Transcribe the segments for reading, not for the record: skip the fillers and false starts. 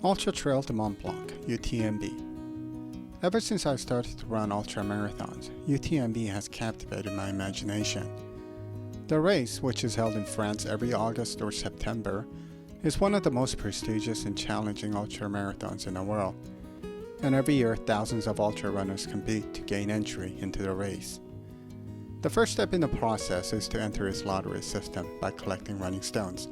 Ultra Trail de Mont Blanc, UTMB. Ever since I started to run ultra marathons, UTMB has captivated my imagination. The race, which is held in France every August or September, is one of the most prestigious and challenging ultra marathons in the world, and every year thousands of ultra runners compete to gain entry into the race. The first step in the process is to enter its lottery system by collecting running stones.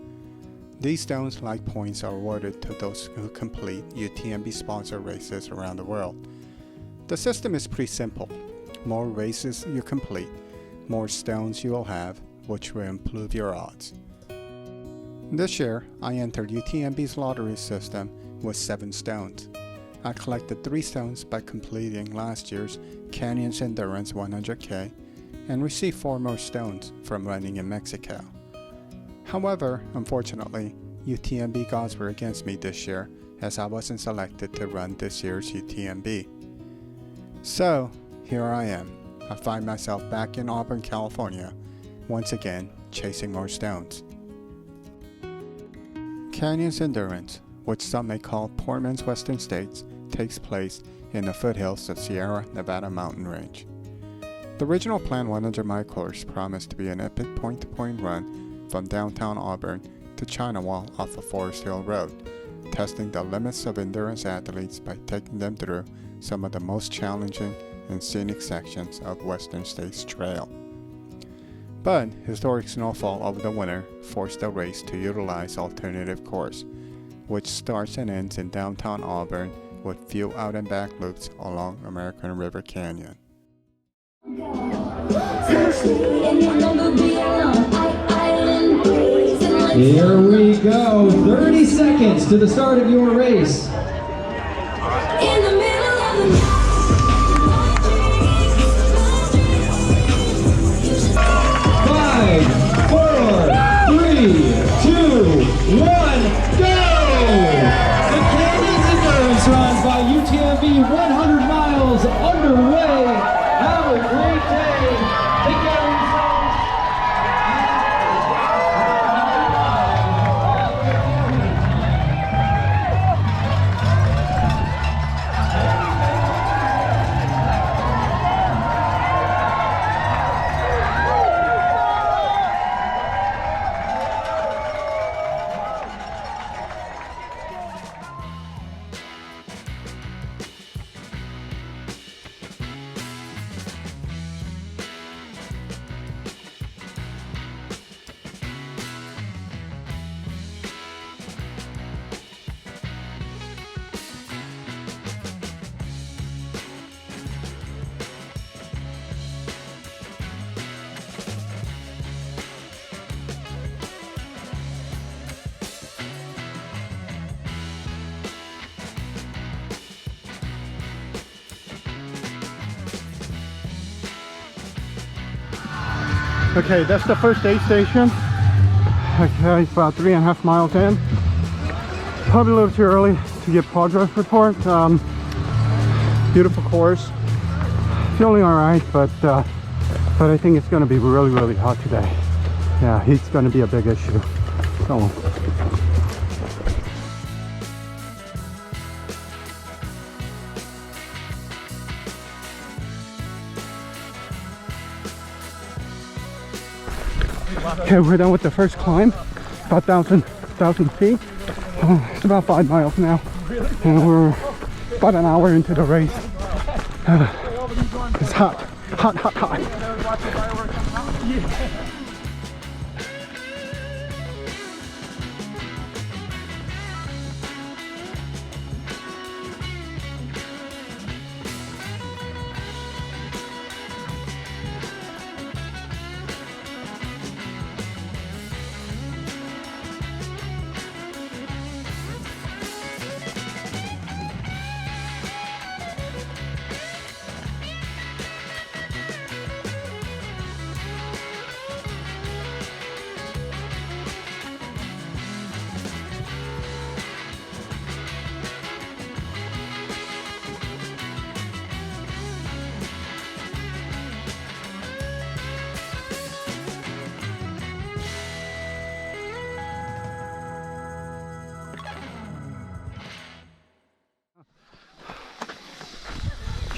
These stones, like points, are awarded to those who complete UTMB-sponsored races around the world. The system is pretty simple. More races you complete, more stones you will have, which will improve your odds. This year, I entered UTMB's lottery system with 7 stones. I collected 3 stones by completing last year's Canyons Endurance 100K and received 4 more stones from running in Mexico. However, unfortunately, UTMB gods were against me this year as I wasn't selected to run this year's UTMB. So, here I am. I find myself back in Auburn, California, once again chasing more stones. Canyons Endurance, which some may call Portman's Western States, takes place in the foothills of Sierra Nevada mountain range. The original planned 100-mile course promised to be an epic point-to-point run from downtown Auburn to China Wall off of Forest Hill Road, testing the limits of endurance athletes by taking them through some of the most challenging and scenic sections of Western States Trail. But historic snowfall over the winter forced the race to utilize alternative course, which starts and ends in downtown Auburn with few out and back loops along American River Canyon. Here we go, 30 seconds to the start of your race. In the middle of the night. 5, 4, 3, 2, 1, go! The Canyons Endurance Run by UTMB 100 miles underway. Have a great day. Take care of yourselves. Okay, that's the first aid station. Okay, about 3.5 miles in. Probably a little too early to get progress report. Beautiful course. Feeling alright, but I think it's going to be really hot today. Yeah, heat's going to be a big issue. So. Okay, we're done with the first climb, about 1,000 feet. It's about 5 miles now, and we're about an hour into the race. It's hot.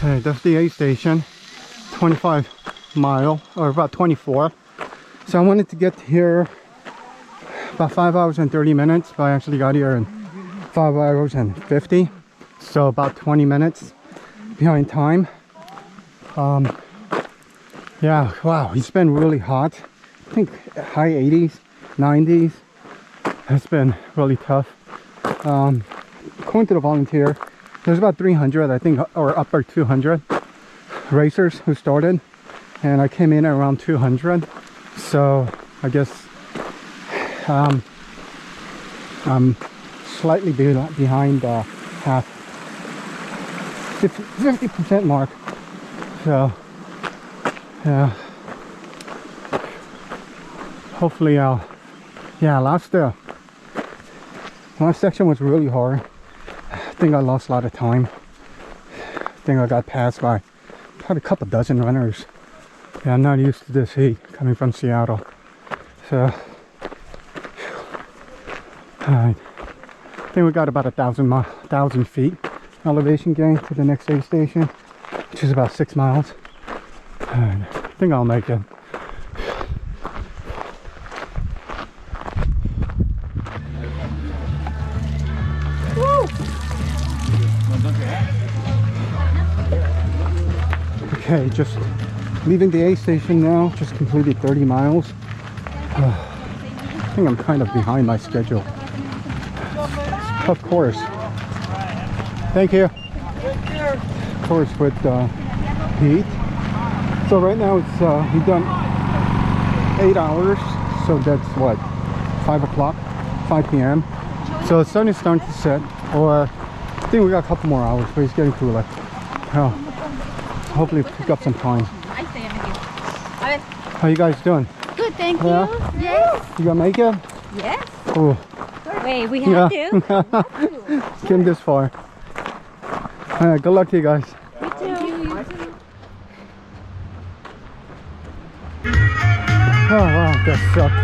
Okay, that's the aid station. 25 mile, or about 24. So I wanted to get here about 5 hours and 30 minutes, but I actually got here in 5 hours and 50. So about 20 minutes behind time. Yeah, wow, it's been really hot. I think high 80s, 90s. It's been really tough. According to the volunteer, there's about 300, I think, or upper 200 racers who started, and I came in at around 200. So I guess I'm slightly behind half, 50% mark. So yeah, hopefully yeah, last section was really hard. I think I lost a lot of time. I think I got passed by probably a couple dozen runners. Yeah, I'm not used to this heat coming from Seattle. So alright, I think we got about 1,000 feet elevation gain to the next aid station, which is about 6 miles. I think I'll make it. Okay, just leaving the aid station now. Just completed 30 miles. I think I'm kind of behind my schedule. Tough course. Thank you. Of course, with heat. So right now it's we've done 8 hours. So that's what, 5 o'clock, 5 p.m. So the sun is starting to set. Or I think we got a couple more hours, but it's getting cooler. Oh, hopefully pick up some time. How you guys doing? Good, thank you. Yeah? Yes. You gonna make it? Yes. Oh, Wait, we have to. came this far. Alright, good luck to you guys. You too. Oh wow, that sucked.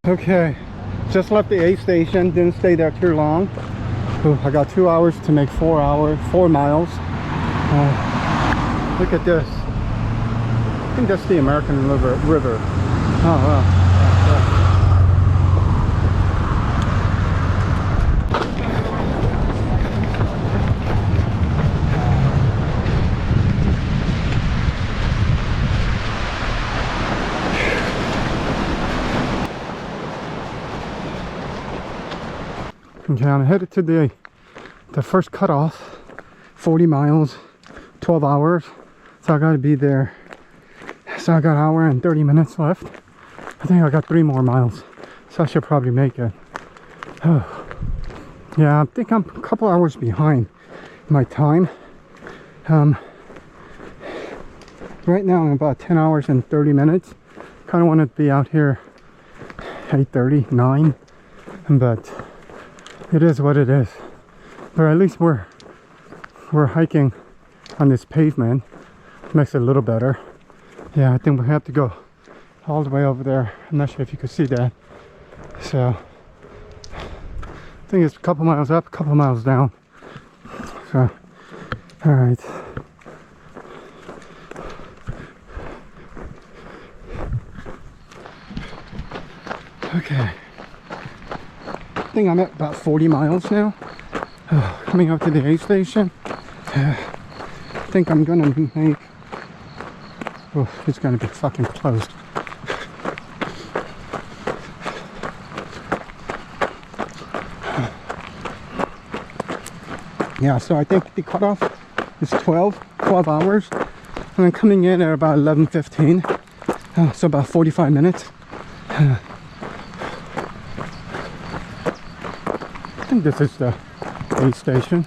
Okay, just left the aid station, didn't stay there too long. Ooh, I got 2 hours to make 4 miles. Look at this. I think that's the American River. Oh wow. Okay, I'm headed to the first cutoff, 40 miles, 12 hours. So I gotta be there. So I got an hour and 30 minutes left. I think I got 3 more miles. So I should probably make it. Oh. Yeah, I think I'm a couple hours behind my time. Right now I'm about 10 hours and 30 minutes. Kind of want to be out here 8:30, 9. But it is what it is. But at least we're hiking on this pavement. Makes it a little better. Yeah, I think we have to go all the way over there. I'm not sure if you can see that. So I think it's a couple miles up, a couple miles down. So all right. Okay. I think I'm at about 40 miles now. Coming up to the aid station. I think I'm gonna make... Oh, it's gonna be fucking closed. Yeah, so I think the cutoff is 12 hours. And I'm coming in at about 11:15. So about 45 minutes. I think this is the aid station.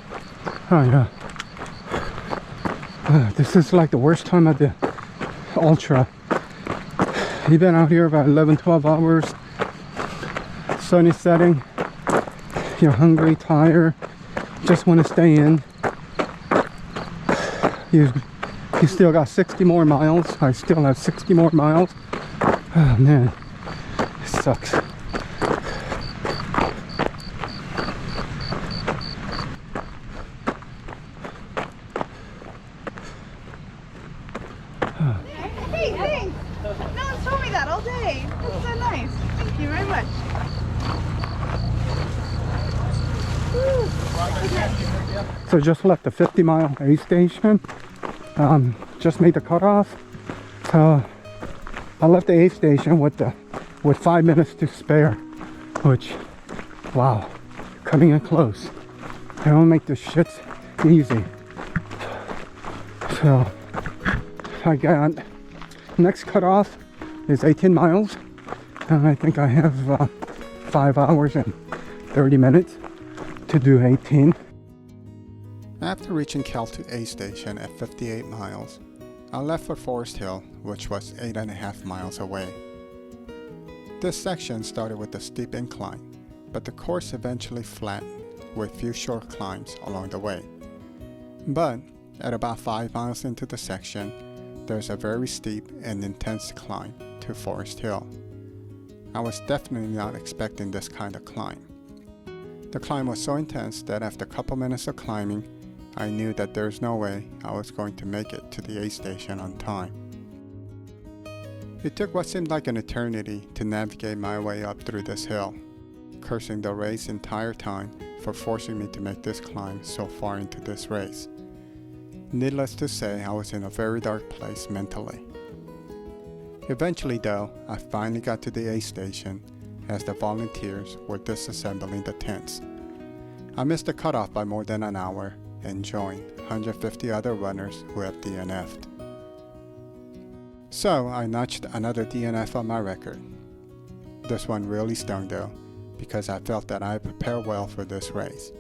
Oh yeah. This is like the worst time of the ultra. You've been out here about 11-12 hours. Sun is setting. You're hungry, tired, just want to stay in. You still got 60 more miles. I still have 60 more miles. Oh man, it sucks. Okay, that's so nice. Thank you very much. So just left the 50-mile aid station. Just made the cutoff. So I left the aid station with 5 minutes to spare, which, wow, coming in close. They don't make this shit easy. So I got next cutoff is 18 miles, and I think I have 5 hours and 30 minutes to do 18. After reaching Cal2 aid station at 58 miles, I left for Forest Hill, which was 8.5 miles away. This section started with a steep incline, but the course eventually flattened with few short climbs along the way. But at about 5 miles into the section, there's a very steep and intense climb to Forest Hill. I was definitely not expecting this kind of climb. The climb was so intense that after a couple minutes of climbing, I knew that there's no way I was going to make it to the aid station on time. It took what seemed like an eternity to navigate my way up through this hill, cursing the race entire time for forcing me to make this climb so far into this race. Needless to say, I was in a very dark place mentally. Eventually though, I finally got to the aid station as the volunteers were disassembling the tents. I missed the cutoff by more than an hour and joined 150 other runners who have DNF'd. So I notched another DNF on my record. This one really stung though, because I felt that I prepared well for this race,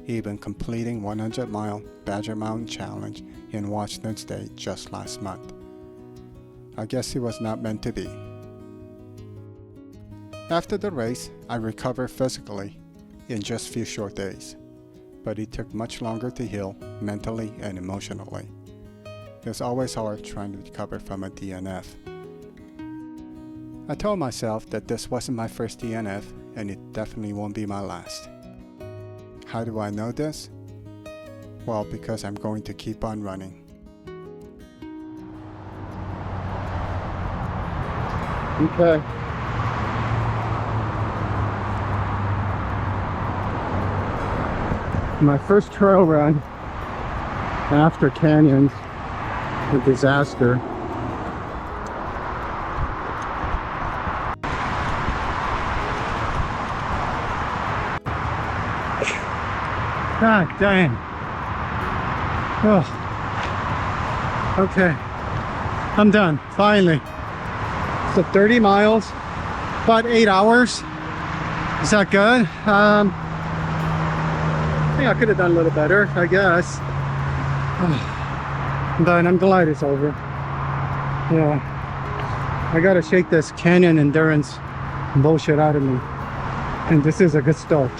even completing 100-mile Badger Mountain Challenge in Washington State just last month. I guess it was not meant to be. After the race, I recovered physically in just a few short days, but it took much longer to heal mentally and emotionally. It's always hard trying to recover from a DNF. I told myself that this wasn't my first DNF and it definitely won't be my last. How do I know this? Well, because I'm going to keep on running. Okay. My first trail run after canyons, a disaster. God dang. Oh. Okay. I'm done, finally. So 30 miles, about 8 hours. Is that good? I think I could have done a little better, I guess. But I'm glad it's over. Yeah. I gotta shake this canyon endurance bullshit out of me. And this is a good start.